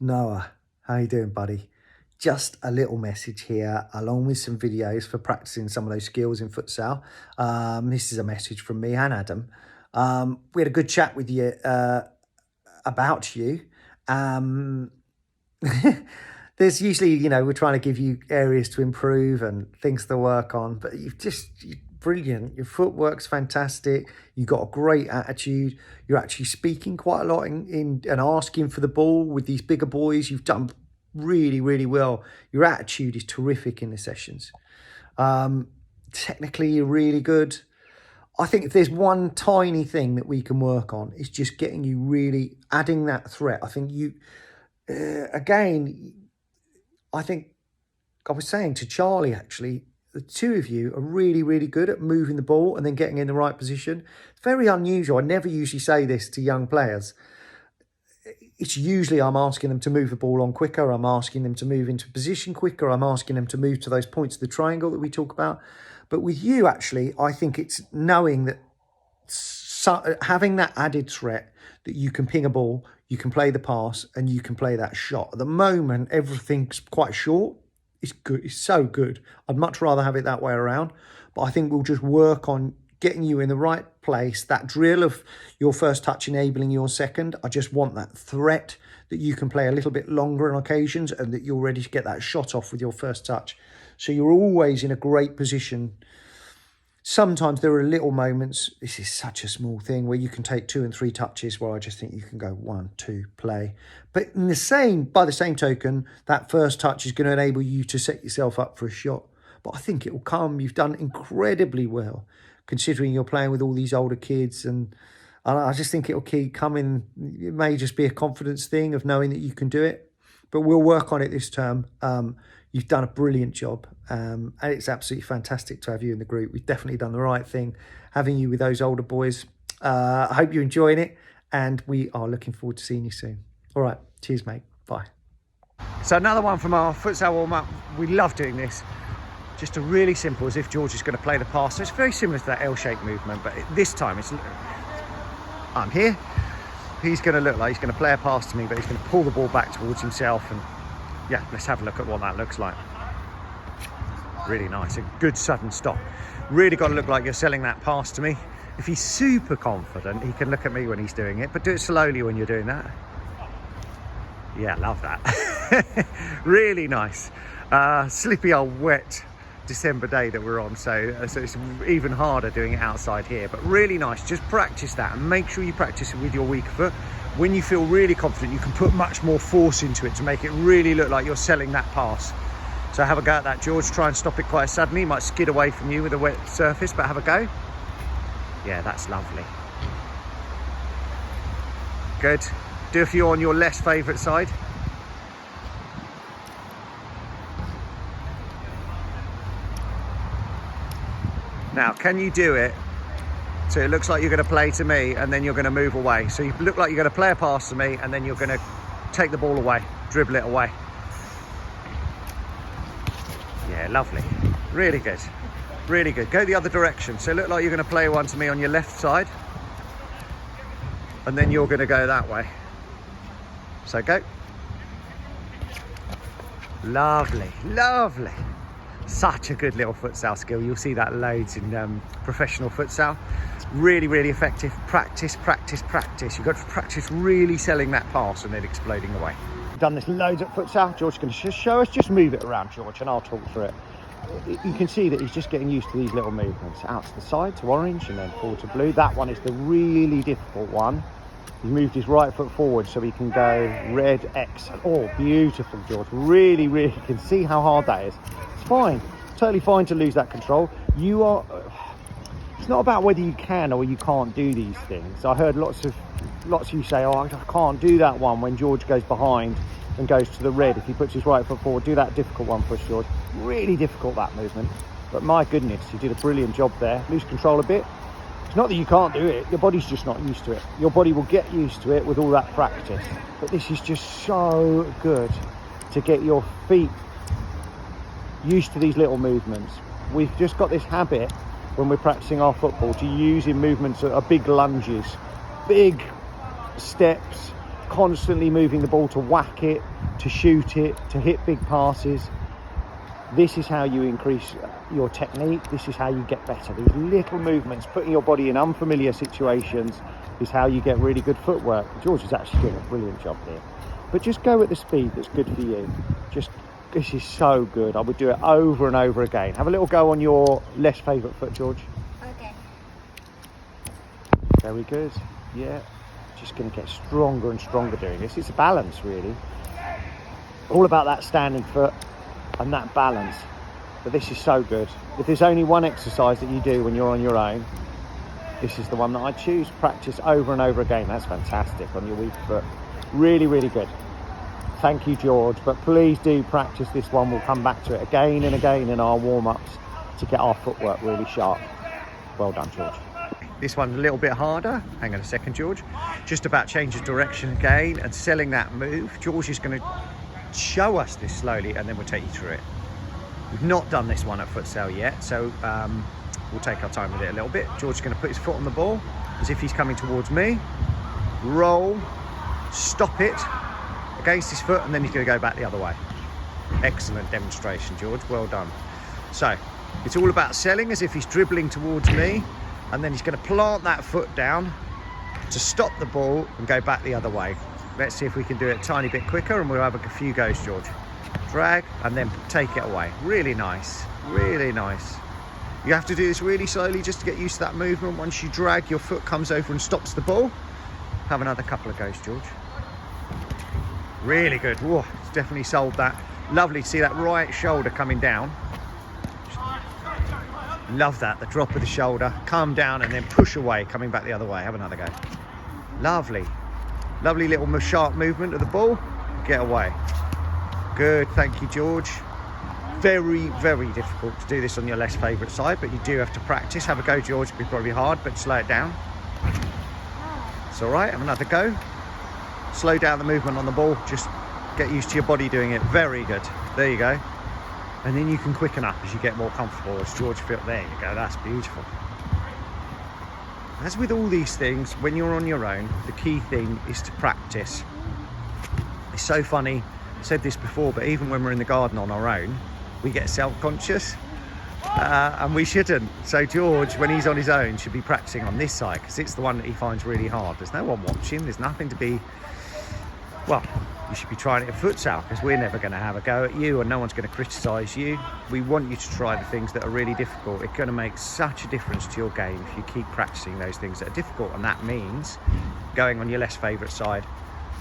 Noah, how you doing, buddy? Just a little message here, along with some videos for practicing some of those skills in futsal. This is a message from me and Adam. We had a good chat with you about you. Um, there's usually, we're trying to give you areas to improve and things to work on, but you're brilliant. Your footwork's fantastic. You've got a great attitude. You're actually speaking quite a lot in and asking for the ball with these bigger boys. You've done really, really well. Your attitude is terrific in the sessions. Technically, you're really good. I think if there's one tiny thing that we can work on, it's just getting you really adding that threat. I think again, I think I was saying to Charlie, actually, the two of you are really, really good at moving the ball and then getting in the right position. It's very unusual. I never usually say this to young players. It's usually I'm asking them to move the ball on quicker. I'm asking them to move into position quicker. I'm asking them to move to those points of the triangle that we talk about. But with you, actually, I think it's knowing that having that added threat that you can ping a ball, you can play the pass, and you can play that shot. At the moment, everything's quite short. It's good. It's so good. I'd much rather have it that way around. But I think we'll just work on getting you in the right place. That drill of your first touch enabling your second. I just want that threat that you can play a little bit longer on occasions and that you're ready to get that shot off with your first touch. So you're always in a great position. Sometimes there are little moments, this is such a small thing, where you can take 2 and 3 touches where I just think you can go 1, 2, play. But by the same token, that first touch is going to enable you to set yourself up for a shot. But I think it will come. You've done incredibly well, considering you're playing with all these older kids. And I just think it'll keep coming. It may just be a confidence thing of knowing that you can do it. But we'll work on it this term. You've done a brilliant job, and it's absolutely fantastic to have you in the group. We've definitely done the right thing, having you with those older boys. I hope you're enjoying it, and we are looking forward to seeing you soon. All right, cheers, mate. Bye. So another one from our futsal warm-up. We love doing this. Just a really simple, as if George is going to play the pass. So it's very similar to that L-shaped movement, but this time I'm here. He's going to look like he's going to play a pass to me, but he's going to pull the ball back towards himself. And yeah, let's have a look at what that looks like. Really nice, a good sudden stop. Really got to look like you're selling that pass to me. If he's super confident, he can look at me when he's doing it, but do it slowly when you're doing that. Yeah, love that. Really nice. Slippy old wet December day that we're on, so it's even harder doing it outside here, but really nice. Just practice that and make sure you practice it with your weaker foot. When you feel really confident, you can put much more force into it to make it really look like you're selling that pass. So have a go at that, George. Try and stop it quite suddenly. It might skid away from you with a wet surface, but have a go. Yeah, that's lovely. Good. Do a few on your less favourite side. Now, can you do it so it looks like you're going to play to me and then you're going to move away? So you look like you're going to play a pass to me and then you're going to take the ball away, dribble it away. Yeah, lovely. Really good. Really good. Go the other direction. So look like you're going to play one to me on your left side and then you're going to go that way. So go. Lovely, lovely. Such a good little futsal skill. You'll see that loads in professional futsal. Really, really effective. Practice, practice, practice. You've got to practice really selling that pass and then exploding away. Done this loads at futsal. George's going to show us. Just move it around, George, and I'll talk through it. You can see that he's just getting used to these little movements. Out to the side to orange and then forward to blue. That one is the really difficult one. He moved his right foot forward so he can go red X. Oh, beautiful, George. Really, really can see how hard that is. It's fine. Totally fine to lose that control. It's not about whether you can or you can't do these things. I heard lots of you say, oh, I can't do that one when George goes behind and goes to the red. If he puts his right foot forward, do that difficult one for us, George. Really difficult, that movement. But my goodness, you did a brilliant job there. Lose control a bit. It's not that you can't do it, your body's just not used to it. Your body will get used to it with all that practice. But this is just so good to get your feet used to these little movements. We've just got this habit when we're practicing our football to use in movements that are big lunges, big steps, constantly moving the ball to whack it, to shoot it, to hit big passes. This is how you increase your technique. This is how you get better. These little movements, putting your body in unfamiliar situations, is how you get really good footwork. George is actually doing a brilliant job here. But just go at the speed that's good for you. This is so good. I would do it over and over again. Have a little go on your less favourite foot, George. Okay. Very good. Yeah. Just going to get stronger and stronger doing this. It's a balance, really. All about that standing foot and that balance. But this is so good. If there's only one exercise that you do when you're on your own, this is the one that I choose. Practice over and over again. That's fantastic on your weak foot. Really, really good. Thank you, George. But please do practice this one. We'll come back to it again and again in our warm-ups to get our footwork really sharp. Well done, George. This one's a little bit harder. Hang on a second, George. Just about change of direction again and selling that move. George is going to show us this slowly and then we'll take you through it. We've not done this one at futsal yet, so we'll take our time with it a little bit. George is going to put his foot on the ball as if he's coming towards me. Roll, stop it against his foot, and then he's going to go back the other way. Excellent demonstration, George. Well done. So it's all about selling as if he's dribbling towards me, and then he's going to plant that foot down to stop the ball and go back the other way. Let's see if we can do it a tiny bit quicker, and we'll have a few goes, George. Drag and then take it away. Really nice, really nice. You have to do this really slowly just to get used to that movement. Once you drag, your foot comes over and stops the ball. Have another couple of goes, George. Really good. Whoa, it's definitely sold that. Lovely to see that right shoulder coming down. Love that, the drop of the shoulder, come down and then push away, coming back the other way. Have another go. Lovely. Lovely little sharp movement of the ball. Get away. Good, thank you, George. Very, very difficult to do this on your less favourite side, but you do have to practice. Have a go, George. It'll be probably hard, but slow it down. It's all right. Have another go. Slow down the movement on the ball. Just get used to your body doing it. Very good. There you go. And then you can quicken up as you get more comfortable. As George feels, there you go. That's beautiful. As with all these things, when you're on your own, the key thing is to practice. It's so funny. I said this before, but even when we're in the garden on our own, we get self-conscious, and we shouldn't. So George, when he's on his own, should be practicing on this side because it's the one that he finds really hard. There's no one watching. There's nothing to be. Well, you should be trying it at futsal because we're never going to have a go at you and no one's going to criticise you. We want you to try the things that are really difficult. It's going to make such a difference to your game if you keep practicing those things that are difficult, and that means going on your less favourite side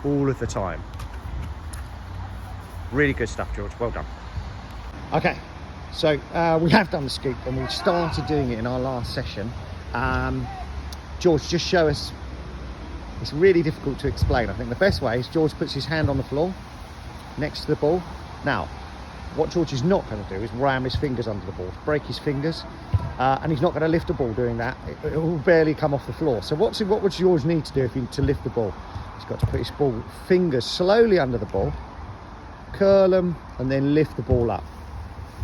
all of the time. Really good stuff, George. Well done. Okay, so we have done the scoop and we started doing it in our last session. George, just show us. It's really difficult to explain. I think the best way is George puts his hand on the floor next to the ball. Now, what George is not going to do is ram his fingers under the ball, break his fingers, and he's not going to lift the ball doing that. It will barely come off the floor. So what would George need to do to lift the ball? He's got to put his fingers slowly under the ball, curl them, and then lift the ball up.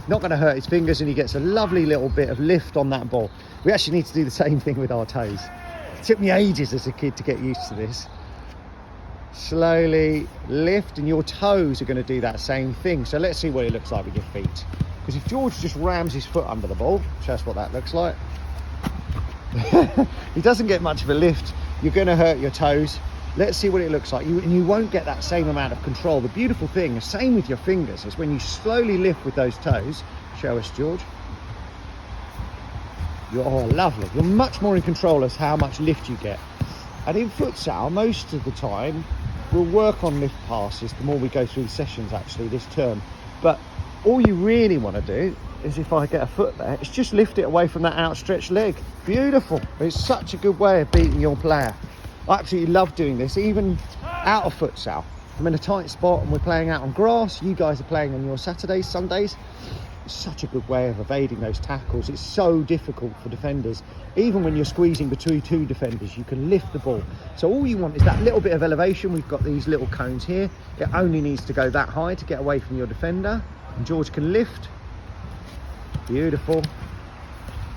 Not going to hurt his fingers, and he gets a lovely little bit of lift on that ball. We actually need to do the same thing with our toes. It took me ages as a kid to get used to this. Slowly lift, and your toes are going to do that same thing. So let's see what it looks like with your feet. Because if George just rams his foot under the ball, show us what that looks like. He doesn't get much of a lift. You're going to hurt your toes. Let's see what it looks like. You won't get that same amount of control. The beautiful thing, the same with your fingers, is when you slowly lift with those toes. Show us, George. Oh, lovely. You're much more in control as how much lift you get. And in futsal, most of the time, we'll work on lift passes the more we go through sessions, actually, this term. But all you really want to do is, if I get a foot there, is just lift it away from that outstretched leg. Beautiful. It's such a good way of beating your player. I absolutely love doing this, even out of futsal. I'm in a tight spot and we're playing out on grass. You guys are playing on your Saturdays, Sundays. It's such a good way of evading those tackles. It's so difficult for defenders. Even when you're squeezing between two defenders, you can lift the ball. So all you want is that little bit of elevation. We've got these little cones here. It only needs to go that high to get away from your defender. And George can lift. Beautiful.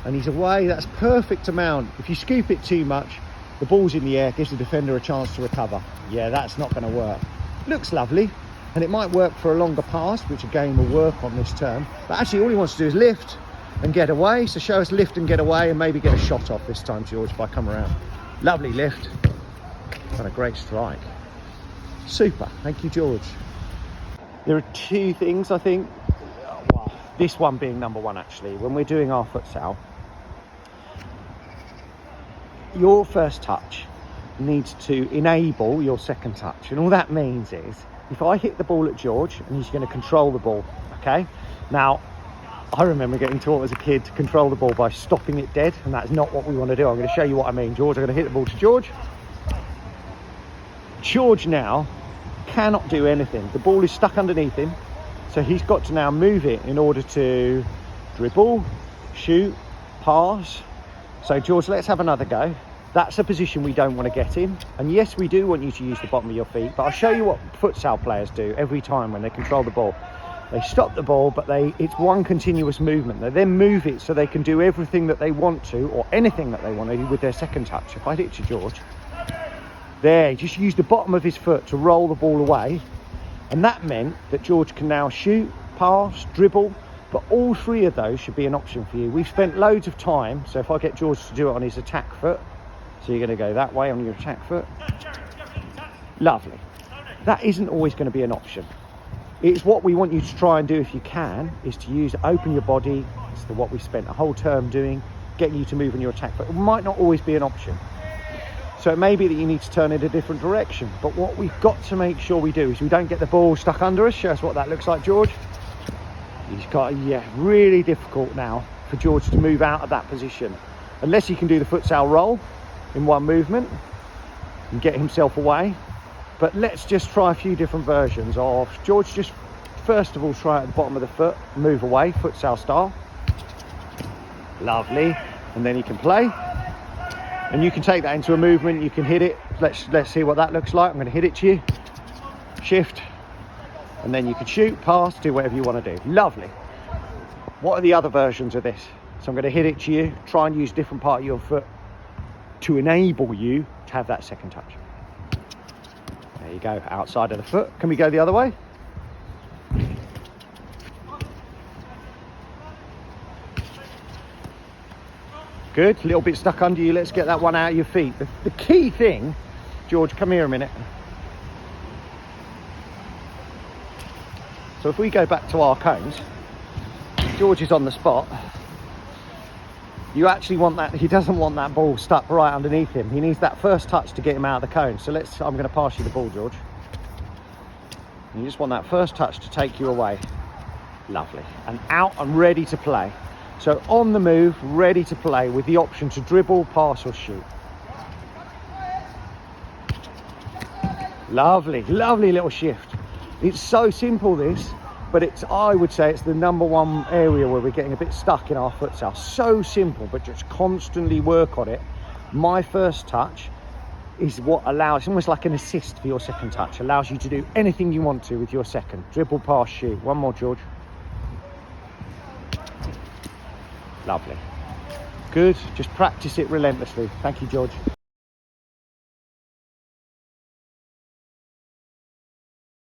And he's away. That's perfect amount. If you scoop it too much, The ball's in the air, gives the defender a chance to recover. Yeah, that's not going to work. Looks lovely, and it might work for a longer pass, which again will work on this turn. But actually all he wants to do is lift and get away. So show us lift and get away, and maybe get a shot off this time, George, if I come around. Lovely lift. And a great strike. Super. Thank you, George. There are two things, I think. Well, this one being number one, actually. When we're doing our futsal, your first touch needs to enable your second touch. And all that means is, if I hit the ball at George, and he's going to control the ball, okay? Now, I remember getting taught as a kid to control the ball by stopping it dead, and that's not what we want to do. I'm going to show you what I mean. George, I'm going to hit the ball to George. George now cannot do anything. The ball is stuck underneath him, so he's got to now move it in order to dribble, shoot, pass. So George, let's have another go. That's a position we don't want to get in. And yes, we do want you to use the bottom of your feet, but I'll show you what futsal players do every time when they control the ball. They stop the ball, but it's one continuous movement. They then move it so they can do everything that they want to, or anything that they want to do with their second touch. If I hit to George, there, he just used the bottom of his foot to roll the ball away. And that meant that George can now shoot, pass, dribble, but all three of those should be an option for you. We've spent loads of time, so if I get George to do it on his attack foot, so you're going to go that way on your attack foot. Lovely. That isn't always going to be an option. It's what we want you to try and do if you can, is to open your body. It's what we spent a whole term doing, getting you to move on your attack foot. It might not always be an option. So it may be that you need to turn in a different direction. But what we've got to make sure we do is we don't get the ball stuck under us. Show us what that looks like, George. He's got, yeah, really difficult now for George to move out of that position. Unless he can do the futsal roll in one movement and get himself away. But let's just try a few different versions of George. Just first of all, try at the bottom of the foot, move away, futsal style. Lovely. And then he can play. And you can take that into a movement, you can hit it. Let's see what that looks like. I'm going to hit it to you. Shift. And then you can shoot, pass, do whatever you want to do. Lovely. What are the other versions of this? So I'm going to hit it to you, try and use a different part of your foot to enable you to have that second touch. There you go, outside of the foot. Can we go the other way? Good, a little bit stuck under you. Let's get that one out of your feet. The key thing, George, come here a minute. So if we go back to our cones, George is on the spot. You actually want that, he doesn't want that ball stuck right underneath him. He needs that first touch to get him out of the cone. So I'm going to pass you the ball, George. And you just want that first touch to take you away. Lovely. And out and ready to play. So on the move, ready to play with the option to dribble, pass or shoot. Lovely, lovely little shift. It's so simple, this, but I would say it's the number one area where we're getting a bit stuck in our futsal. So simple, but just constantly work on it. My first touch is what allows, almost like an assist for your second touch, allows you to do anything you want to with your second. Dribble, pass, shoot. One more, George. Lovely. Good, just practice it relentlessly. Thank you, George.